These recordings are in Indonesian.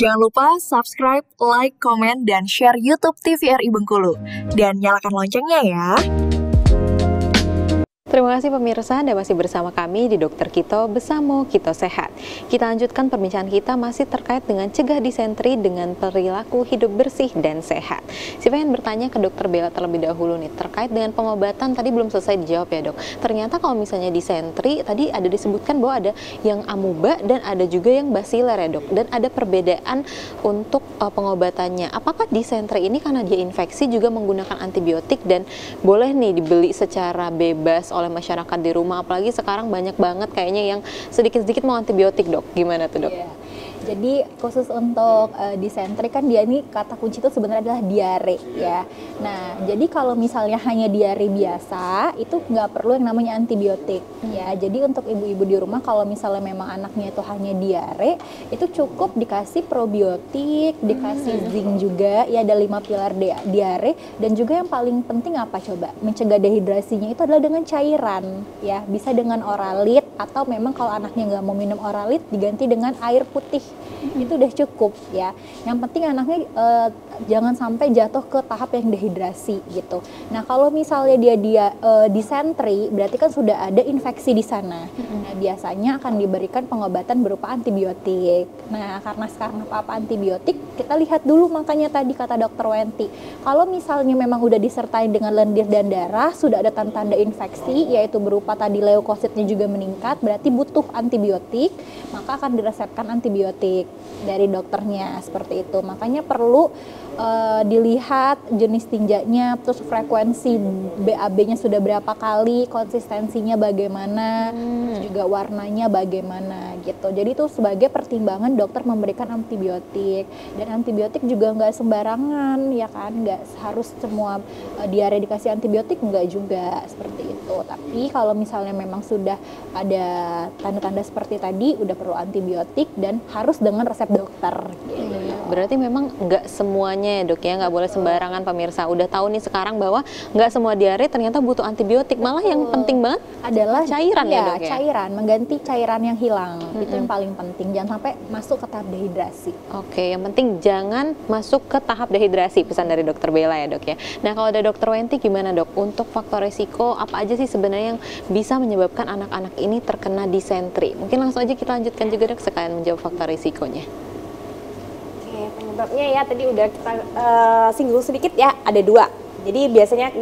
Jangan lupa subscribe, like, komen, dan share YouTube TVRI Bengkulu. Dan nyalakan loncengnya ya. Terima kasih pemirsa, Anda masih bersama kami di Dokter Kito Besamo Kito Sehat. Kita lanjutkan perbincangan kita masih terkait dengan cegah disentri dengan perilaku hidup bersih dan sehat. Saya ingin bertanya ke Dokter Bella terlebih dahulu nih, terkait dengan pengobatan tadi belum selesai dijawab ya dok. Ternyata kalau misalnya disentri, tadi ada disebutkan bahwa ada yang amuba dan ada juga yang basiler ya dok. Dan ada perbedaan untuk pengobatannya. Apakah disentri ini karena dia infeksi juga menggunakan antibiotik dan boleh nih dibeli secara bebas oleh masyarakat di rumah, apalagi sekarang banyak banget kayaknya yang sedikit-sedikit mau antibiotik dok, gimana tuh dok? Jadi khusus untuk disentri kan dia ini kata kunci itu sebenarnya adalah diare ya. Nah jadi kalau misalnya hanya diare biasa itu nggak perlu yang namanya antibiotik ya. Jadi untuk ibu-ibu di rumah kalau misalnya memang anaknya itu hanya diare itu cukup dikasih probiotik, dikasih zinc juga ya, ada 5 pilar diare. Dan juga yang paling penting apa coba? Mencegah dehidrasinya itu adalah dengan cairan ya, bisa dengan oralit atau memang kalau anaknya nggak mau minum oralit diganti dengan air putih. Itu udah cukup ya. Yang penting anaknya jangan sampai jatuh ke tahap yang dehidrasi gitu. Nah kalau misalnya dia disentri berarti kan sudah ada infeksi di sana. Nah biasanya akan diberikan pengobatan berupa antibiotik. Nah karena sekarang apa antibiotik, kita lihat dulu makanya tadi kata dokter Wenti, kalau misalnya memang udah disertai dengan lendir dan darah, sudah ada tanda-tanda infeksi yaitu berupa tadi leukositnya juga meningkat, berarti butuh antibiotik, maka akan diresepkan antibiotik dari dokternya seperti itu. Makanya perlu dilihat jenis tinjanya, terus frekuensi BAB-nya sudah berapa kali, konsistensinya bagaimana, terus juga warnanya bagaimana gitu. Jadi itu sebagai pertimbangan dokter memberikan antibiotik. Dan antibiotik juga nggak sembarangan ya kan, nggak harus semua diare dikasih antibiotik, nggak juga seperti itu. Tapi kalau misalnya memang sudah ada tanda-tanda seperti tadi, udah perlu antibiotik dan harus dengan resep dokter gitu. Berarti memang nggak semuanya ya dok ya, nggak boleh sembarangan pemirsa. Udah tahu nih sekarang bahwa nggak semua diare ternyata butuh antibiotik. Malah yang penting banget adalah cairan ya dok ya? Cairan, mengganti cairan yang hilang. Itu yang paling penting, jangan sampai masuk ke tahap dehidrasi. Oke, yang penting jangan masuk ke tahap dehidrasi, pesan dari dokter Bella ya dok ya. Nah kalau ada dokter Wenti gimana dok? Untuk faktor resiko apa aja sih sebenarnya yang bisa menyebabkan anak-anak ini terkena disentri? Mungkin langsung aja kita lanjutkan juga dok sekalian menjawab faktor risikonya. Penyebabnya ya tadi udah kita singgung sedikit ya, ada 2. Jadi biasanya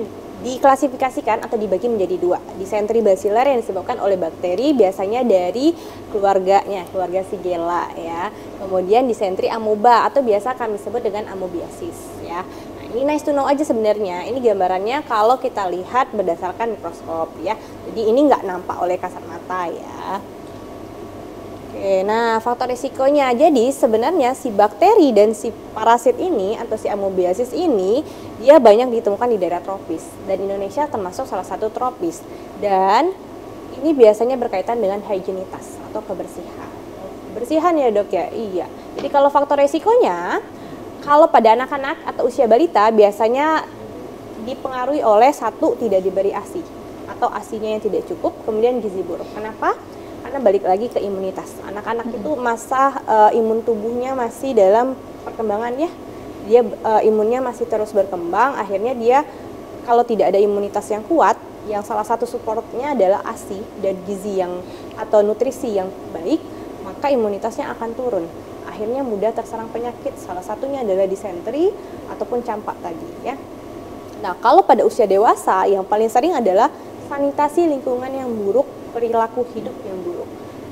diklasifikasikan atau dibagi menjadi 2. Disentri basiler yang disebabkan oleh bakteri, biasanya dari keluarganya, keluarga Shigella ya. Kemudian disentri amoeba atau biasa kami sebut dengan amoebiasis ya. Nah, ini nice to know aja sebenarnya. Ini gambarannya kalau kita lihat berdasarkan mikroskop ya. Jadi ini nggak nampak oleh kasat mata ya. Oke, nah faktor risikonya, jadi sebenarnya si bakteri dan si parasit ini atau si amoebiasis ini dia banyak ditemukan di daerah tropis dan Indonesia termasuk salah satu tropis, dan ini biasanya berkaitan dengan higienitas atau kebersihan. Kebersihan ya dok ya, iya. Jadi kalau faktor risikonya, kalau pada anak-anak atau usia balita biasanya dipengaruhi oleh satu, tidak diberi ASI atau ASINya yang tidak cukup, kemudian gizi buruk. Kenapa? Karena balik lagi ke imunitas. Anak-anak itu masa imun tubuhnya masih dalam perkembangan ya. Dia imunnya masih terus berkembang, akhirnya dia kalau tidak ada imunitas yang kuat, yang salah satu supportnya adalah ASI dan gizi yang atau nutrisi yang baik, maka imunitasnya akan turun. Akhirnya mudah terserang penyakit, salah satunya adalah disentri ataupun campak tadi ya. Nah, kalau pada usia dewasa yang paling sering adalah sanitasi lingkungan yang buruk, perilaku hidup yang buruk,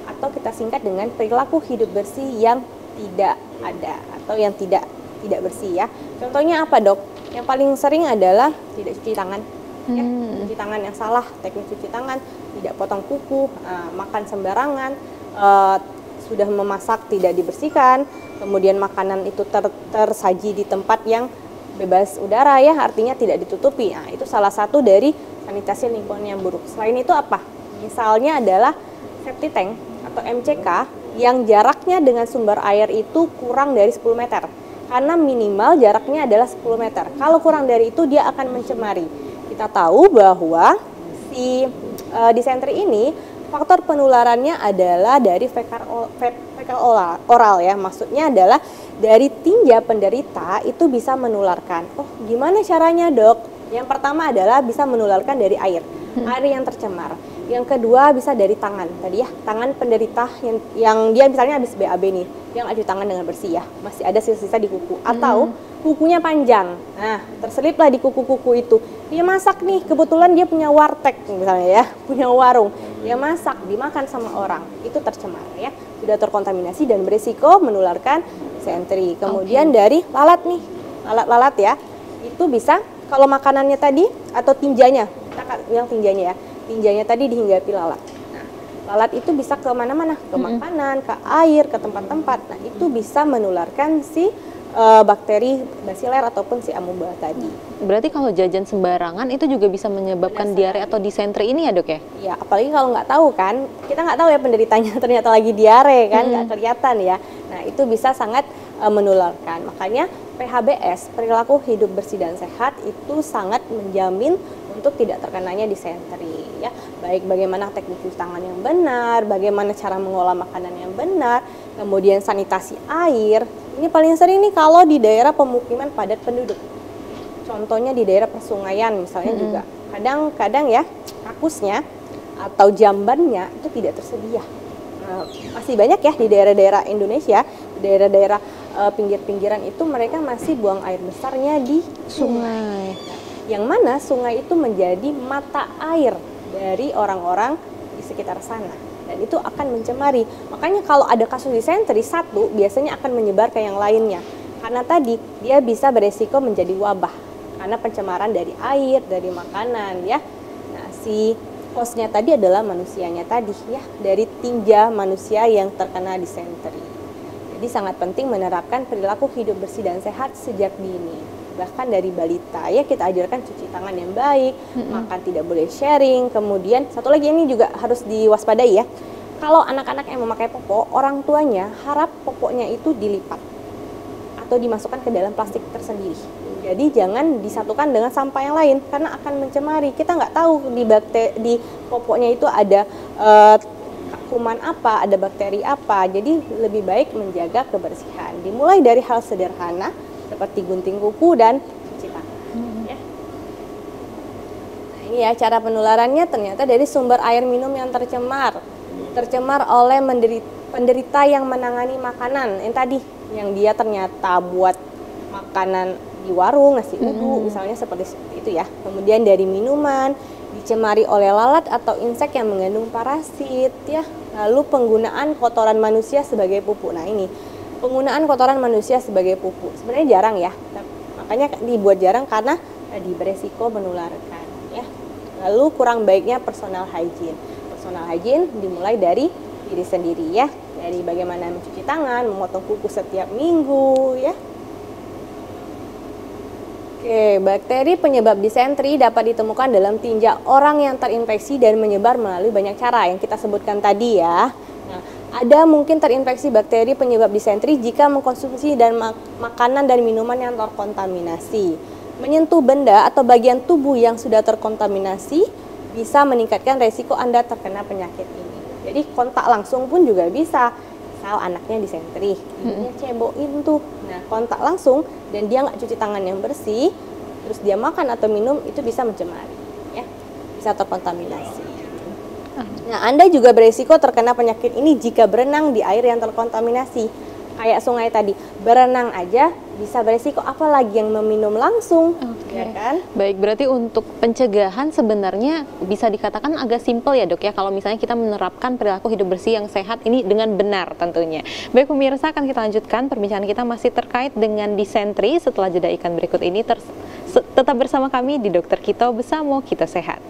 atau kita singkat dengan perilaku hidup bersih yang tidak ada atau yang tidak bersih ya. Contohnya apa dok? Yang paling sering adalah tidak cuci tangan, ya, cuci tangan yang salah, teknik cuci tangan, tidak potong kuku, makan sembarangan, sudah memasak tidak dibersihkan, kemudian makanan itu tersaji di tempat yang bebas udara ya, artinya tidak ditutupi. Nah, itu salah satu dari sanitasi lingkungan yang buruk. Selain itu apa? Misalnya adalah septic tank atau MCK yang jaraknya dengan sumber air itu kurang dari 10 meter. Karena minimal jaraknya adalah 10 meter. Kalau kurang dari itu dia akan mencemari. Kita tahu bahwa si disentri ini faktor penularannya adalah dari fecal vertikal oral ya. Maksudnya adalah dari tinja penderita itu bisa menularkan. Oh, gimana caranya, Dok? Yang pertama adalah bisa menularkan dari air yang tercemar. Yang kedua bisa dari tangan tadi ya, tangan penderita yang dia misalnya habis BAB nih, dia nggak cuci tangan dengan bersih ya, masih ada sisa-sisa di kuku, atau kukunya panjang, nah terseliplah di kuku-kuku itu, dia masak nih, kebetulan dia punya warteg misalnya ya, punya warung, dia masak, dimakan sama orang, itu tercemar ya, sudah terkontaminasi dan beresiko menularkan disentri. Kemudian dari lalat nih, lalat-lalat ya, itu bisa kalau makanannya tadi atau tinjanya, kita bilang tinjanya ya, tinjanya tadi dihinggapi lalat. Nah, lalat itu bisa ke mana-mana, ke makanan, ke air, ke tempat-tempat. Nah, itu bisa menularkan si bakteri basiler ataupun si amoeba tadi. Berarti kalau jajan sembarangan itu juga bisa menyebabkan diare atau disentri ini ya, Dok ya? Ya, apalagi kalau nggak tahu kan, kita nggak tahu ya penderitanya ternyata lagi diare kan, nggak kelihatan ya. Nah, itu bisa sangat menularkan. Makanya PHBS, perilaku hidup bersih dan sehat, itu sangat menjamin untuk tidak terkenanya disentri ya. Baik bagaimana teknik cuci tangan yang benar, bagaimana cara mengolah makanan yang benar, kemudian sanitasi air. Ini paling sering nih kalau di daerah pemukiman padat penduduk. Contohnya di daerah persungaian misalnya juga. Kadang-kadang ya kakusnya atau jambannya itu tidak tersedia. Nah, masih banyak ya di daerah-daerah Indonesia, daerah-daerah pinggir-pinggiran itu mereka masih buang air besarnya di sungai. Yang mana sungai itu menjadi mata air dari orang-orang di sekitar sana, dan itu akan mencemari. Makanya kalau ada kasus disentri satu, biasanya akan menyebar ke yang lainnya, karena tadi dia bisa beresiko menjadi wabah karena pencemaran dari air, dari makanan ya. Nah, si hostnya tadi adalah manusianya tadi ya, dari tinja manusia yang terkena disentri. Jadi sangat penting menerapkan perilaku hidup bersih dan sehat sejak dini. Bahkan dari balita ya, kita ajarkan cuci tangan yang baik, makan tidak boleh sharing. Kemudian satu lagi ini juga harus diwaspadai ya, kalau anak-anak yang memakai popok, orang tuanya harap popoknya itu dilipat atau dimasukkan ke dalam plastik tersendiri. Jadi jangan disatukan dengan sampah yang lain karena akan mencemari. Kita nggak tahu di popoknya itu ada kuman apa, ada bakteri apa. Jadi lebih baik menjaga kebersihan. Dimulai dari hal sederhana seperti gunting kuku dan cuci tangan. Ya. Nah, ini ya cara penularannya ternyata dari sumber air minum yang tercemar oleh penderita yang menangani makanan. Yang tadi, yang dia ternyata buat makanan di warung, nasi uduk misalnya seperti itu ya. Kemudian dari minuman, dicemari oleh lalat atau insek yang mengandung parasit ya. Lalu penggunaan kotoran manusia sebagai pupuk. Nah ini, penggunaan kotoran manusia sebagai pupuk sebenarnya jarang ya, makanya dibuat jarang karena tadi beresiko menularkan ya. Lalu kurang baiknya personal hygiene dimulai dari diri sendiri ya, dari bagaimana mencuci tangan, memotong kuku setiap minggu ya. Oke, bakteri penyebab disentri dapat ditemukan dalam tinja orang yang terinfeksi dan menyebar melalui banyak cara yang kita sebutkan tadi ya. Nah, ada mungkin terinfeksi bakteri penyebab disentri jika mengkonsumsi dan makanan dan minuman yang terkontaminasi. Menyentuh benda atau bagian tubuh yang sudah terkontaminasi bisa meningkatkan resiko Anda terkena penyakit ini. Jadi kontak langsung pun juga bisa. Misal anaknya disentri, ibunya cebokin tuh. Nah, kontak langsung dan dia nggak cuci tangan yang bersih, terus dia makan atau minum, itu bisa mencemari, ya, bisa terkontaminasi. Nah, Anda juga beresiko terkena penyakit ini jika berenang di air yang terkontaminasi. Kayak sungai tadi, berenang aja bisa beresiko, apalagi yang meminum langsung, ya kan? Baik, berarti untuk pencegahan sebenarnya bisa dikatakan agak simpel ya dok ya, kalau misalnya kita menerapkan perilaku hidup bersih yang sehat ini dengan benar tentunya. Baik pemirsa, akan kita lanjutkan perbincangan kita masih terkait dengan disentri setelah jeda iklan berikut ini. Tetap bersama kami di Dokter Kito Besamo Kita Sehat.